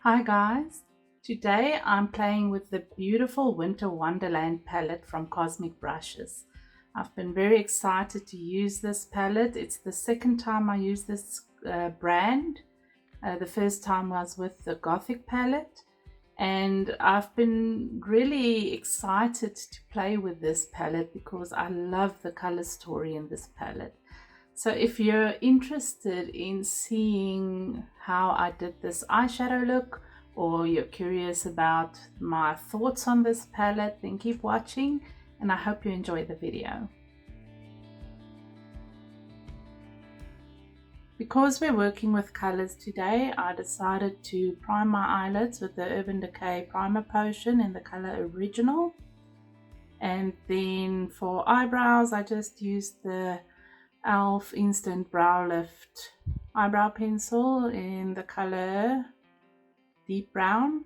Hi guys, today I'm playing with the beautiful Winter Wonderland palette from Cosmic Brushes. I've been very excited to use this palette. It's the second time I use this brand. The first time was with the Gothic palette, and I've been really excited to play with this palette because I love the color story in this palette. So if you're interested in seeing how I did this eyeshadow look, or you're curious about my thoughts on this palette, then keep watching and I hope you enjoy the video. Because we're working with colors today, I decided to prime my eyelids with the Urban Decay Primer Potion in the color Original. And then for eyebrows, I just used the e.l.f. Instant Brow Lift eyebrow pencil in the color Deep Brown,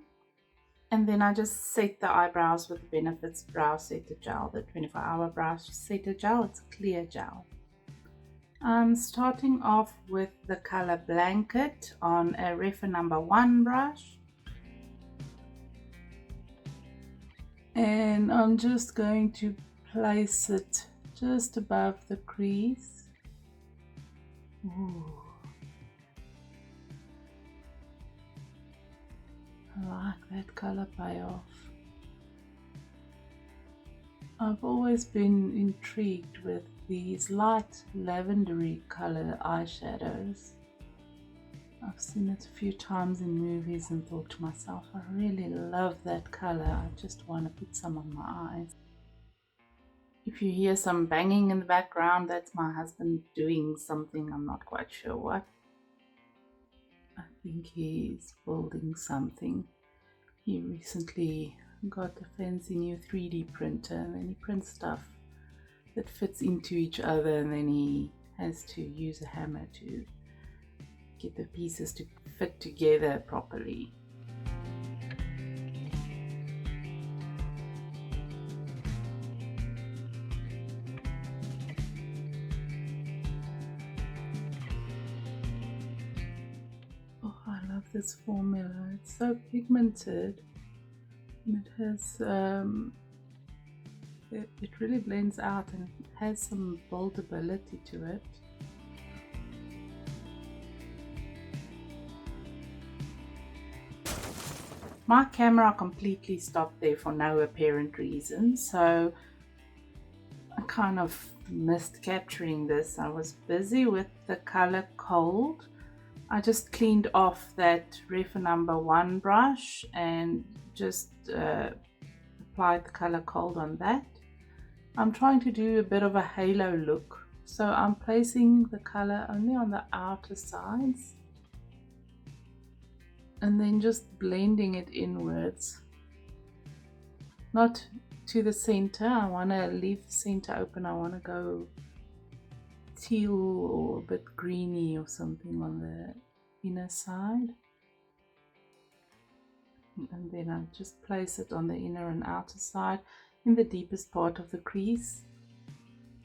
and then I just set the eyebrows with Benefits Brow Setter Gel, the 24-hour Brow Setter Gel. It's a clear gel. I'm starting off with the color Blanket on a Refa number 1 brush, and I'm just going to place it just above the crease. Ooh. I like that color payoff. I've always been intrigued with these light lavendery color eyeshadows. I've seen it a few times in movies and thought to myself, I really love that color. I just want to put some on my eyes. If you hear some banging in the background, that's my husband doing something, I'm not quite sure what. I think he's building something. He recently got a fancy new 3D printer, and then he prints stuff that fits into each other, and then he has to use a hammer to get the pieces to fit together properly. Oh, I love this formula. It's so pigmented, and it has it really blends out and has some boldability to it. My camera completely stopped there for no apparent reason, so I kind of missed capturing this. I was busy with the color Cold. I just cleaned off that Refa number 1 brush and just applied the color Cold on that. I'm trying to do a bit of a halo look, so I'm placing the color only on the outer sides and then just blending it inwards, not to the center. I want to leave the center open. I want to go teal or a bit greeny or something on the inner side, and then I just place it on the inner and outer side in the deepest part of the crease,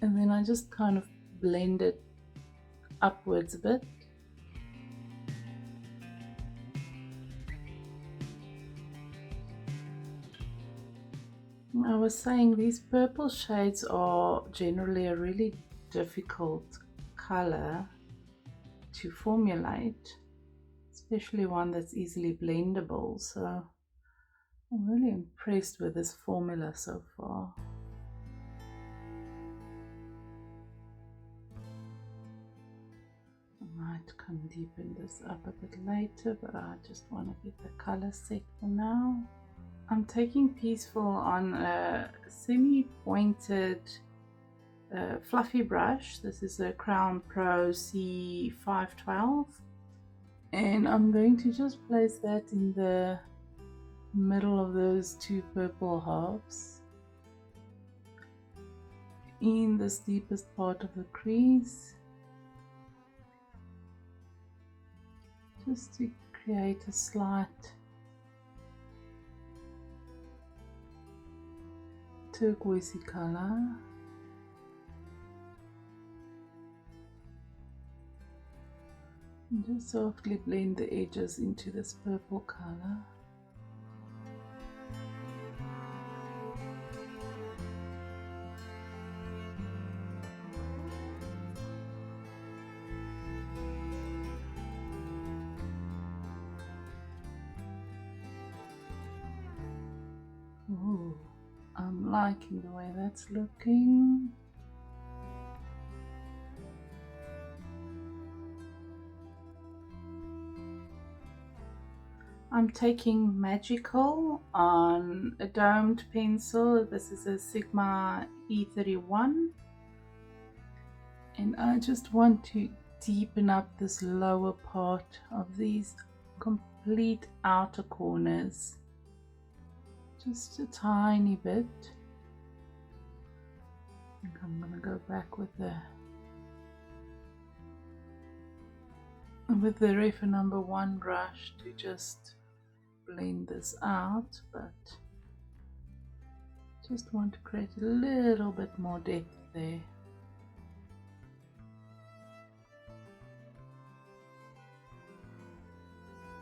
and then I just kind of blend it upwards a bit. I was saying these purple shades are generally a really difficult color to formulate, especially one that's easily blendable, so I'm really impressed with this formula so far. I might come deepen this up a bit later, but I just want to get the color set for now. I'm taking Peaceful on a semi-pointed fluffy brush. This is a Crown Pro C512, and I'm going to just place that in the middle of those two purple halves in the deepest part of the crease, just to create a slight turquoisey color. And just softly blend the edges into this purple color. Ooh, I'm liking the way that's looking. I'm taking Magical on a domed pencil. This is a Sigma E31. And I just want to deepen up this lower part of these complete outer corners. Just a tiny bit. I think I'm going to go back with the Refa number 1 brush to just blend this out, but just want to create a little bit more depth there.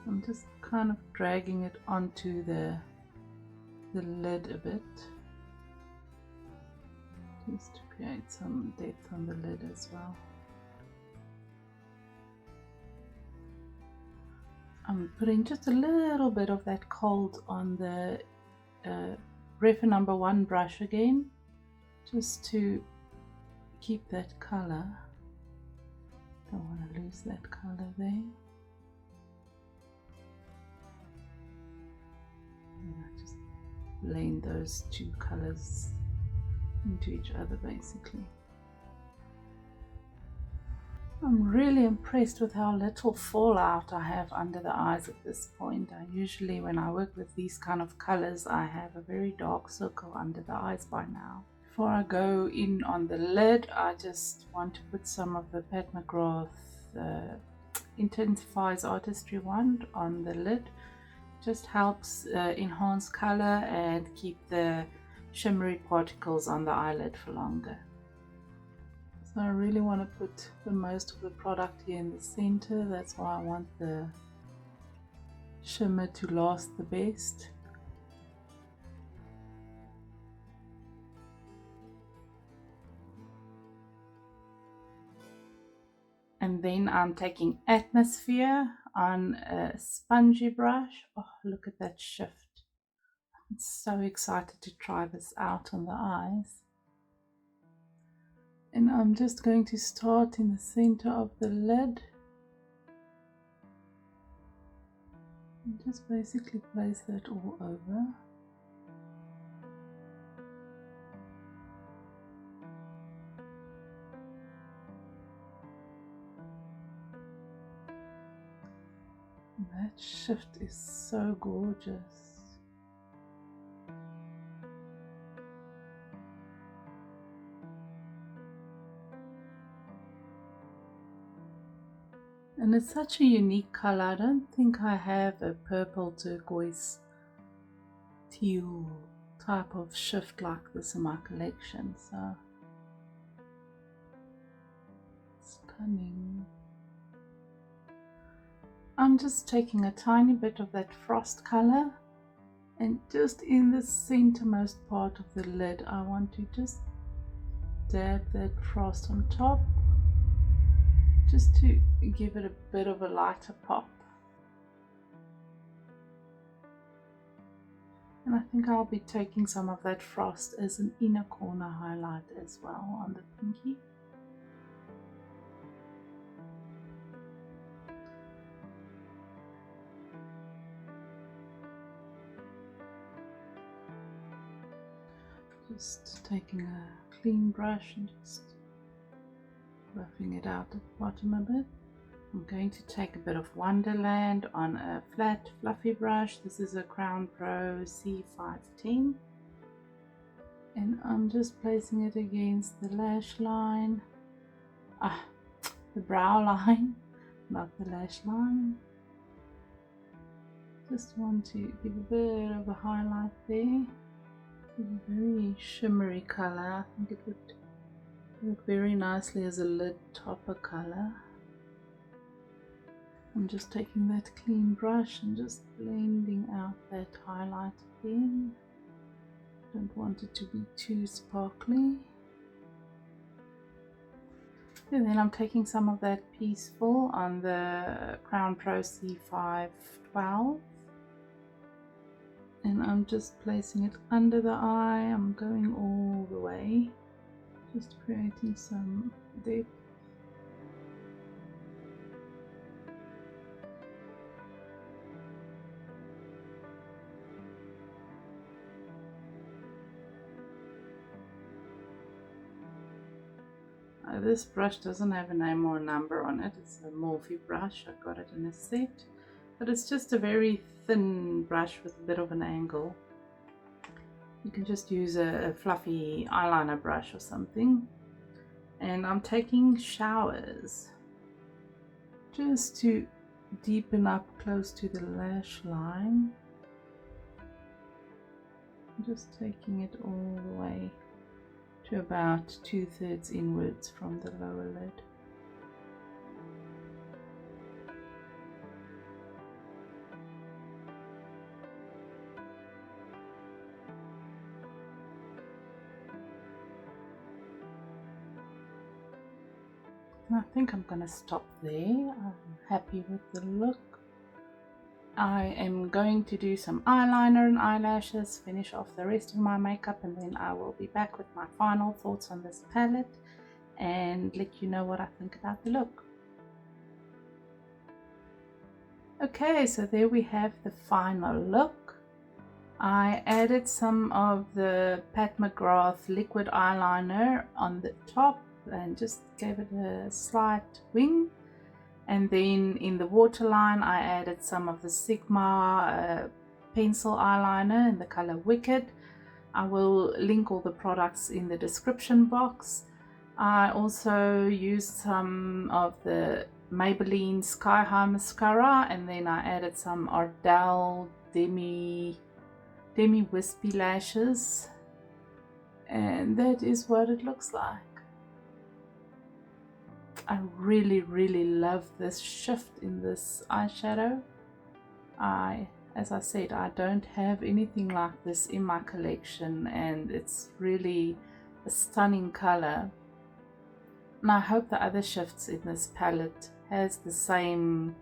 I'm just kind of dragging it onto the lid a bit, just to create some depth on the lid as well. I'm putting just a little bit of that cold on the Refa number 1 brush again, just to keep that color. Don't want to lose that color there. And I just blend those two colors into each other basically. I'm really impressed with how little fallout I have under the eyes at this point. Usually when I work with these kind of colors, I have a very dark circle under the eyes by now. Before I go in on the lid, I just want to put some of the Pat McGrath Intensifies Artistry wand on the lid. Just helps enhance color and keep the shimmery particles on the eyelid for longer. So I really want to put the most of the product here in the center. That's why I want the shimmer to last the best. And then I'm taking Atmosphere on a spongy brush. Oh, look at that shift. I'm so excited to try this out on the eyes. And I'm just going to start in the center of the lid. And just basically place that all over. And that shift is so gorgeous. And it's such a unique color. I don't think I have a purple turquoise teal type of shift like this in my collection, so stunning. I'm just taking a tiny bit of that frost color and just in the centermost part of the lid I want to just dab that frost on top, just to give it a bit of a lighter pop. And I think I'll be taking some of that frost as an inner corner highlight as well on the pinky. Just taking a clean brush and just roughing it out at the bottom a bit. I'm going to take a bit of Wonderland on a flat fluffy brush. This is a Crown Pro C510. And I'm just placing it against the lash line. The brow line, not the lash line. Just want to give a bit of a highlight there. A very shimmery color. I think it would look very nicely as a lid topper color. I'm just taking that clean brush and just blending out that highlight again. Don't want it to be too sparkly. And then I'm taking some of that Peaceful on the Crown Pro C512. And I'm just placing it under the eye. I'm going all the way, just creating some depth. This brush doesn't have a name or a number on it. It's a Morphe brush. I got it in a set, but it's just a very thin brush with a bit of an angle. You can just use a fluffy eyeliner brush or something. And I'm taking Showers just to deepen up close to the lash line. I'm just taking it all the way to about 2/3 inwards from the lower lid. And I think I'm going to stop there. I'm happy with the look. I am going to do some eyeliner and eyelashes, finish off the rest of my makeup, and then I will be back with my final thoughts on this palette and let you know what I think about the look. Okay, so there we have the final look. I added some of the Pat McGrath liquid eyeliner on the top and just gave it a slight wing. And then in the waterline I added some of the Sigma pencil eyeliner in the color Wicked. I will link all the products in the description box. I also used some of the Maybelline Sky High mascara, and then I added some Ardell Demi Wispy lashes, and that is what it looks like. I really love this shift in this eyeshadow. As I said, I don't have anything like this in my collection, and it's really a stunning color. And I hope the other shifts in this palette has the same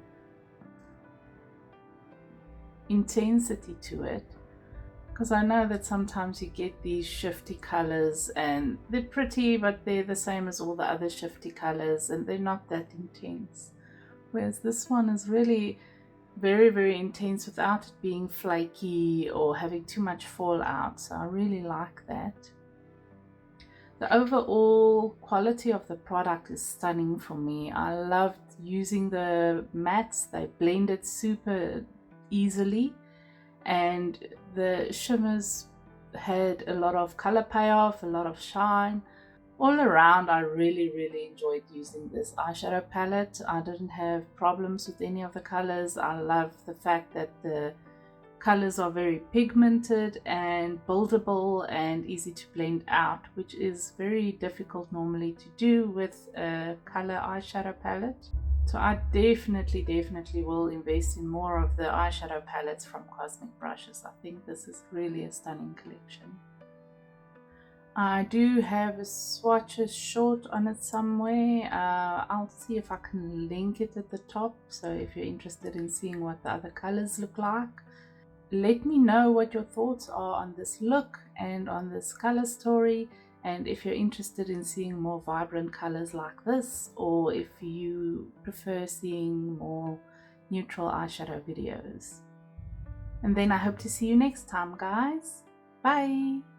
intensity to it, because I know that sometimes you get these shifty colors and they're pretty, but they're the same as all the other shifty colors and they're not that intense, whereas this one is really very intense without it being flaky or having too much fallout. So I really like that. The overall quality of the product is stunning for me. I loved using the mattes. They blended super easily, and the shimmers had a lot of color payoff, a lot of shine. All around, I really enjoyed using this eyeshadow palette. I didn't have problems with any of the colors. I love the fact that the colors are very pigmented and buildable and easy to blend out, which is very difficult normally to do with a color eyeshadow palette. So I definitely will invest in more of the eyeshadow palettes from Cosmic Brushes. I think this is really a stunning collection. I do have a swatches short on it somewhere. I'll see if I can link it at the top, so if you're interested in seeing what the other colors look like. Let me know what your thoughts are on this look and on this color story, and if you're interested in seeing more vibrant colors like this, or if you prefer seeing more neutral eyeshadow videos. And then I hope to see you next time, guys. Bye!